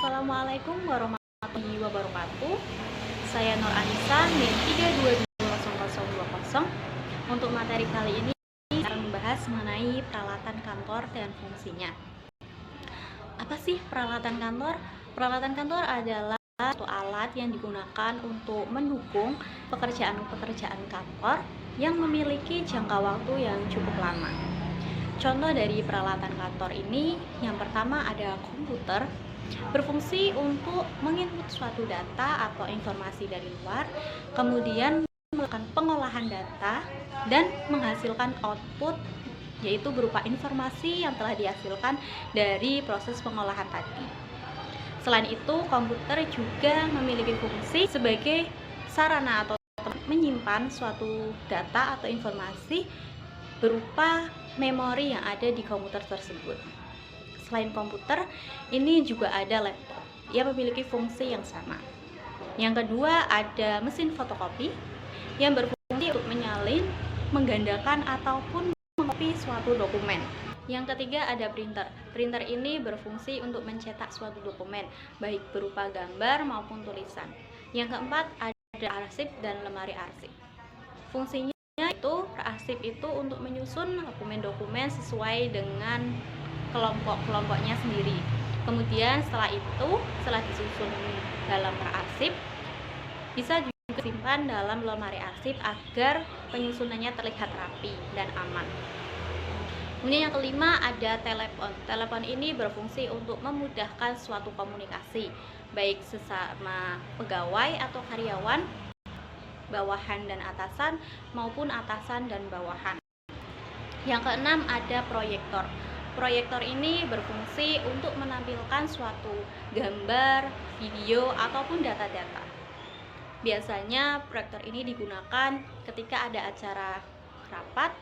Assalamualaikum warahmatullahi wabarakatuh. Saya Nur Anissa, NIM 3220020. Untuk materi kali ini saya akan membahas mengenai peralatan kantor dan fungsinya. Apa sih peralatan kantor? Peralatan kantor adalah suatu alat yang digunakan untuk mendukung pekerjaan-pekerjaan kantor yang memiliki jangka waktu yang cukup lama. Contoh dari peralatan kantor ini, yang pertama ada komputer, berfungsi untuk menginput suatu data atau informasi dari luar, kemudian melakukan pengolahan data dan menghasilkan output, yaitu berupa informasi yang telah dihasilkan dari proses pengolahan tadi. Selain itu, komputer juga memiliki fungsi sebagai sarana atau menyimpan suatu data atau informasi berupa memori yang ada di komputer tersebut. Selain komputer, ini juga ada laptop yang memiliki fungsi yang sama. Yang kedua, ada mesin fotokopi yang berfungsi untuk menyalin, menggandakan, ataupun mengkopi suatu dokumen. Yang ketiga, ada printer. Printer ini berfungsi untuk mencetak suatu dokumen, baik berupa gambar maupun tulisan. Yang keempat, ada arsip dan lemari arsip. Fungsinya itu, arsip itu untuk menyusun dokumen-dokumen sesuai dengan kelompok-kelompoknya sendiri. Kemudian setelah disusun dalam arsip, bisa juga disimpan dalam lemari arsip agar penyusunannya terlihat rapi dan aman. Kemudian yang kelima, ada telepon. Telepon ini berfungsi untuk memudahkan suatu komunikasi, baik sesama pegawai atau karyawan, bawahan dan atasan, maupun atasan dan bawahan. Yang keenam, ada proyektor. Proyektor ini berfungsi untuk menampilkan suatu gambar, video, ataupun data-data. Biasanya proyektor ini digunakan ketika ada acara rapat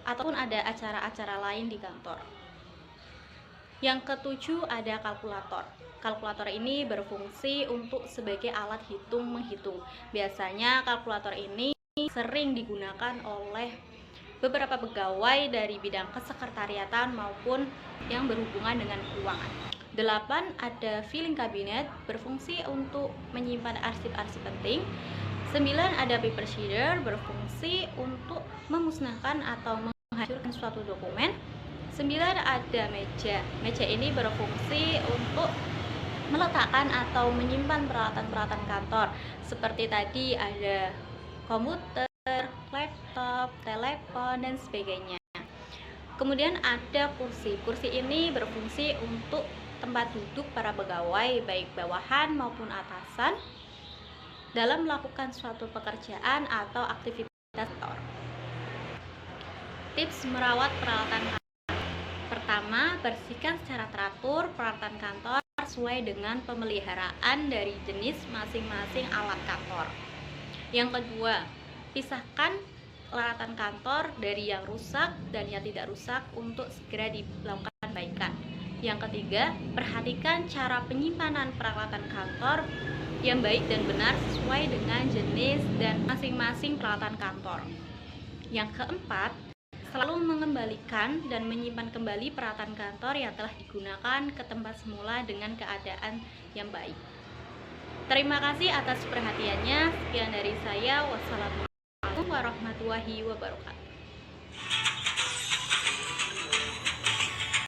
ataupun ada acara-acara lain di kantor. Yang ketujuh, ada kalkulator. Kalkulator ini berfungsi untuk sebagai alat menghitung. Biasanya kalkulator ini sering digunakan oleh beberapa pegawai dari bidang kesekretariatan maupun yang berhubungan dengan keuangan. 8, ada filing cabinet, berfungsi untuk menyimpan arsip-arsip penting. 9, ada paper shredder, berfungsi untuk memusnahkan atau menghancurkan suatu dokumen. 9, ada meja. Meja ini berfungsi untuk meletakkan atau menyimpan peralatan-peralatan kantor. Seperti tadi ada komputer, laptop, telepon, dan sebagainya. Kemudian ada kursi. Kursi ini berfungsi untuk tempat duduk para pegawai, baik bawahan maupun atasan, dalam melakukan suatu pekerjaan atau aktivitas kantor. Tips merawat peralatan kantor. Pertama, bersihkan secara teratur peralatan kantor sesuai dengan pemeliharaan dari jenis masing-masing alat kantor. Yang kedua, pisahkan peralatan kantor dari yang rusak dan yang tidak rusak untuk segera dilakukan perbaikan. Yang ketiga, perhatikan cara penyimpanan peralatan kantor yang baik dan benar sesuai dengan jenis dan masing-masing peralatan kantor. Yang keempat, selalu mengembalikan dan menyimpan kembali peralatan kantor yang telah digunakan ke tempat semula dengan keadaan yang baik. Terima kasih atas perhatiannya. Sekian dari saya. Wassalamualaikum warahmatullahi wabarakatuh.